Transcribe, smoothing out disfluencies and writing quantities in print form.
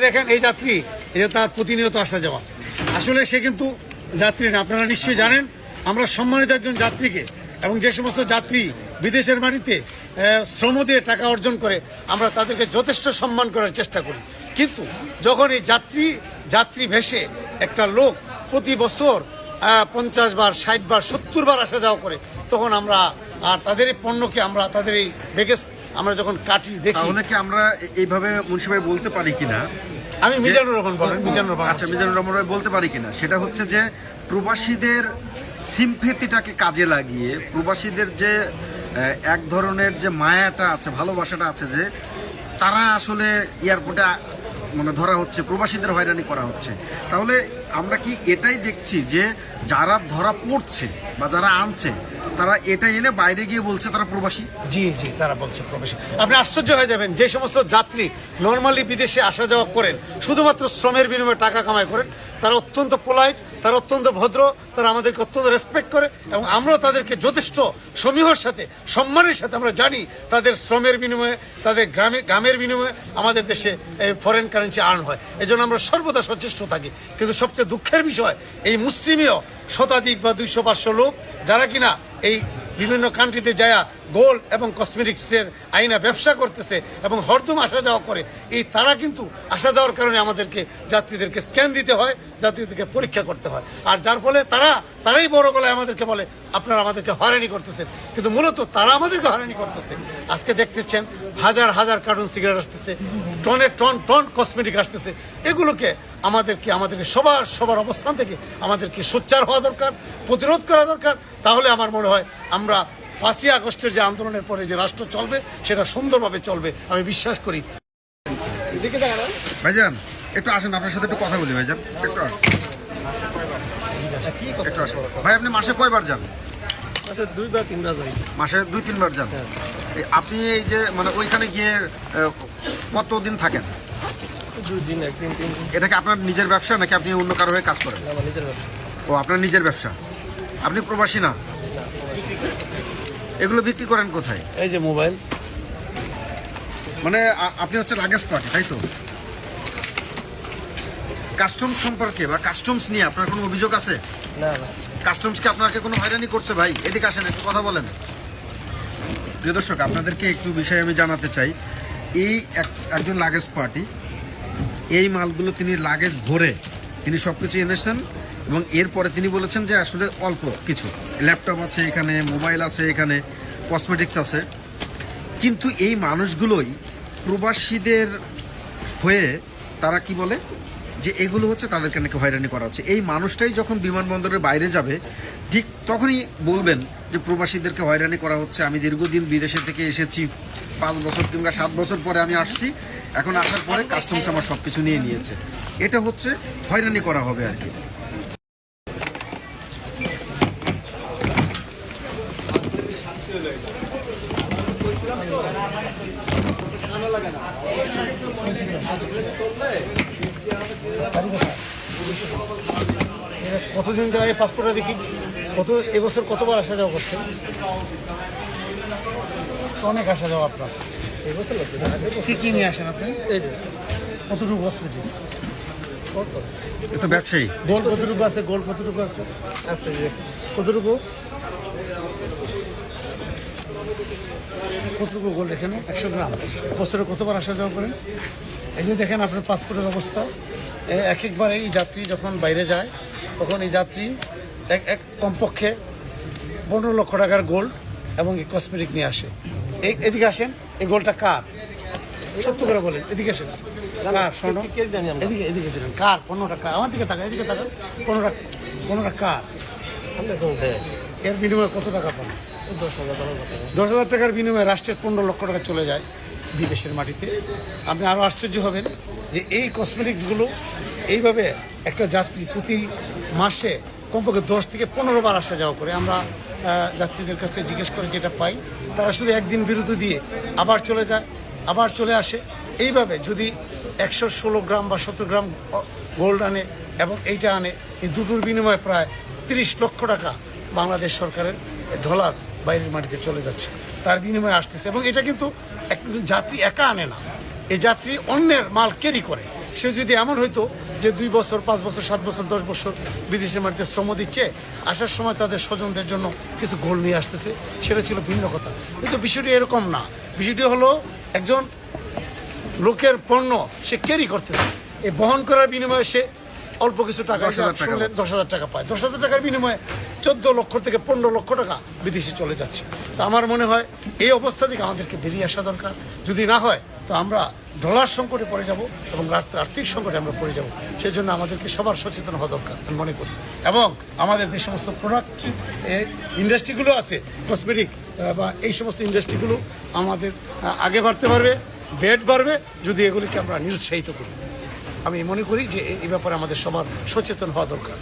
দেখেন এই যাত্রী, এই যে তার প্রতিনিয়ত আসা যাওয়া, আসলে সে কিন্তু যাত্রী না। আপনারা নিশ্চয়ই জানেন আমরা সম্মানিত একজন যাত্রীকে, এবং যে সমস্ত যাত্রী বিদেশের মাটিতে শ্রম দিয়ে টাকা অর্জন করে আমরা তাদেরকে যথেষ্ট সম্মান করার চেষ্টা করি। কিন্তু যখন এই যাত্রী ভেসে একটা লোক প্রতি বছর 50 বার 60 বার 70 বার আসা যাওয়া করে, তখন আমরা আর তাদের এই পণ্যকে আমরা তাদের এই বেগেজ আমরা যখন কাটি দেখি, অনেকে আমরা এইভাবে মুন্সি ভাই বলতে পারি কিনা, আমি মিজানুর রহমান বলেন, মিজানুর রহমান, আচ্ছা মিজানুর রহমান ভাই বলতে পারি কিনা, সেটা হচ্ছে যে প্রবাসীদের সিম্পেথিটাকে কাজে লাগিয়ে প্রবাসীদের যে এক ধরনের যে মায়াটা আছে, ভালোবাসাটা আছে, যে তারা আসলে এয়ারপোর্টে মানে ধরা হচ্ছে, প্রবাসীদের হয়রানি করা হচ্ছে। তাহলে আমরা কি এটাই দেখছি যে যারা ধরা পড়ছে বা যারা আনছে তারা এটা এনে বাইরে গিয়ে বলছে তারা প্রবাসী? জি জি, তারা বলছে প্রবাসী। আপনি আশ্চর্য হয়ে যাবেন, যে সমস্ত যাত্রী নর্মালি বিদেশে আসা যাওয়া করেন শুধুমাত্র শ্রমের বিনিময়ে টাকা কামাই করেন, তারা অত্যন্ত পোলাইট, তারা অত্যন্ত ভদ্র, তারা আমাদেরকে অত্যন্ত রেসপেক্ট করে, এবং আমরাও তাদেরকে যথেষ্ট সমীহর সাথে, সম্মানের সাথে আমরা জানি তাদের শ্রমের বিনিময়ে, তাদের গ্রামের বিনিময়ে আমাদের দেশে ফরেন কারেন্সি আর্ন হয়। এজন্য আমরা সর্বদা সচেষ্ট থাকি। কিন্তু সবচেয়ে দুঃখের বিষয়, এই মুসলিমীয় শতাধিক বা 200-500 লোক যারা কিনা এই বিভিন্ন কান্ট্রিতে যায় গোল্ড এবং কসমেটিক্সের আইনা ব্যবসা করতেছে এবং হরদম আসা যাওয়া করে, এই তারা কিন্তু আসা যাওয়ার কারণে আমাদেরকে যাত্রীদেরকে স্ক্যান দিতে হয়, যাত্রীদেরকে পরীক্ষা করতে হয়, আর যার ফলে তারাই বড় গলায় আমাদেরকে বলে আপনারা আমাদেরকে হয়রানি করতেছেন, কিন্তু মূলত তারা আমাদেরকে হয়রানি করতেছে। আজকে দেখতেছেন হাজার হাজার কার্টুন সিগারেট আসতেছে, টন কসমেটিক আসতেছে। এগুলোকে আমাদেরকে সবার অবস্থান থেকে আমাদেরকে সোচ্চার হওয়া দরকার, প্রতিরোধ করা দরকার। তাহলে আমার মনে হয় আমরা 5ই আগস্টের যে আন্দোলনের পরে যে রাষ্ট্র চলবে সেটা সুন্দরভাবে চলবে, আমি বিশ্বাস করি। ভাইজান একটু আসেন, আপনার সাথে একটু কথা বলি। ভাইজান একটু আসেন। ভাই আপনি মাসে কয়বার যান? মাসে 2 বা 3 বার যাই। মাসে 2-3 বার যান? আপনি এই যে মানে ওইখানে গিয়ে কতদিন থাকেন? 2 দিন, 1 দিন, 3 দিন। এটা কি আপনার নিজের ব্যবসা নাকি আপনি অন্য কারো হয়ে কাজ করেন? আমার নিজের ব্যবসা। ও আপনার নিজের ব্যবসা, আপনি প্রবাসী না? এগুলো বিক্রি করেন কোথায়? এই যে মোবাইল, মানে আপনি হচ্ছে লাগেজ পার্টি, তাই তো? কাস্টমস সম্পর্কে বা কাস্টমস নিয়ে আপনার কোনো অভিযোগ আছে? না না। কাস্টমসকে আপনাকে কোনো হয়রানি করছে? ভাই এদিকে আসেন, একটু কথা বলেন। প্রিয় দর্শক, আপনাদেরকে একটু বিষয় আমি জানাতে চাই। এই একজন লাগেজ পার্টি, এই মালগুলো তিনি লাগেজ ভরে তিনি সব কিছু এনেছেন, এবং এরপরে তিনি বলেছেন যে আসলে অল্প কিছু ল্যাপটপ আছে এখানে, মোবাইল আছে এখানে, কসমেটিক্স আছে। কিন্তু এই মানুষগুলোই প্রবাসীদের হয়ে তারা কি বলে যে এগুলো হচ্ছে তাদেরকে নাকি হয়রানি করা হচ্ছে। এই মানুষটাই যখন বিমানবন্দরের বাইরে যাবে ঠিক তখনই বলবেন যে প্রবাসীদেরকে হয়রানি করা হচ্ছে। আমি দীর্ঘদিন বিদেশে থেকে এসেছি, 5 বছর কিংবা 7 বছর পরে আমি আসছি, এখন আসার পরে কাস্টমস আমার সব কিছু নিয়ে নিয়েছে। এটা হচ্ছে হয়রানি করা হবে আর কি। কতদিন যায় পাসপোর্টটা দেখি, এবছর কতবার আসা যাওয়া করছে? অনেক আসা যাওয়া আপনার। এবছর লাগবে। কি নিয়ে আসেন আপনি? এই যে কতটুকু কসমেটিক্স? এটা ব্যবসায়ী। গোল্ড কতটুকু আছে? গোল্ড কতটুকু আছে? আছে যে কতটুকু গোল্ড এখানে? 100 গ্রাম। বছরে কতবার আসা যাওয়া করেন? এই যে দেখেন আপনার পাসপোর্টের অবস্থা। একবার এই যাত্রী যখন বাইরে যায় তখন এই যাত্রী এক কমপক্ষে 15 লক্ষ টাকার গোল্ড এবং এই কসমেটিক নিয়ে আসে। এদিকে আসেন, এই গোল্ডটা কার? সত্য করে বলেন, এদিকে আসেন। কার স্বর্ণ? এদিকে দিলেন কার? 15টা কার? আমার দিকে তাকা, এদিকে তাকান। 15টা কার? এর বিনিময়ে কত টাকা পান? 10,000 টাকার বিনিময়ে রাষ্ট্রের 15 লক্ষ টাকা চলে যায় বিদেশের মাটিতে। আপনি আরও আশ্চর্য হবেন যে এই কসমেটিক্সগুলো এইভাবে একটা যাত্রী প্রতি মাসে কমপক্ষে 10 থেকে 15 বার আসা যাওয়া করে। আমরা যাত্রীদের কাছে জিজ্ঞেস করে যেটা পাই, তারা শুধু একদিন বিরতি দিয়ে আবার চলে যায়, আবার চলে আসে। এইভাবে যদি 116 গ্রাম বা 17 গ্রাম গোল্ড আনে এবং এইটা আনে, এই দুটোর বিনিময়ে প্রায় 30 লক্ষ টাকা বাংলাদেশ সরকারের ডলার বাইরের মাটিতে চলে যাচ্ছে, তার বিনিময়ে আসতেছে। এবং এটা কিন্তু একজন যাত্রী একা আনে না, এই যাত্রী অন্যের মাল ক্যারি করে। সে যদি এমন হইতো যে 2 বছর 5 বছর 7 বছর 10 বছর বিদেশের মাটিতে শ্রম দিচ্ছে, আসার সময় তাদের স্বজনদের জন্য কিছু গোল নিয়ে আসতেছে, সেটা ছিল ভিন্ন কথা। কিন্তু বিষয়টি এরকম না। বিষয়টি হলো একজন লোকের পণ্য সে ক্যারি করতেছে, এই বহন করার বিনিময়ে সে অল্প কিছু টাকা 10,000 টাকা শুনলেন 10,000 টাকা পায়। 10,000 টাকার বিনিময়ে 14 লক্ষ থেকে 15 লক্ষ টাকা বিদেশে চলে যাচ্ছে। তো আমার মনে হয় এই অবস্থা থেকে আমাদেরকে বেরিয়ে আসা দরকার। যদি না হয় তো আমরা ডলার সংকটে পড়ে যাব এবং আর্থিক সংকটে আমরা পড়ে যাব। সেই জন্য আমাদেরকে সবার সচেতন হওয়া দরকার আমি মনে করি। এবং আমাদের যে সমস্ত প্রোডাক্ট ইন্ডাস্ট্রিগুলো আছে, কসমেটিক বা এই সমস্ত ইন্ডাস্ট্রিগুলো আমাদের আগে বাড়তে পারবে, বেড বাড়বে যদি এগুলিকে আমরা নিরুৎসাহিত করি। আমি মনে করি যে এই ব্যাপারে আমাদের সবার সচেতন হওয়া দরকার।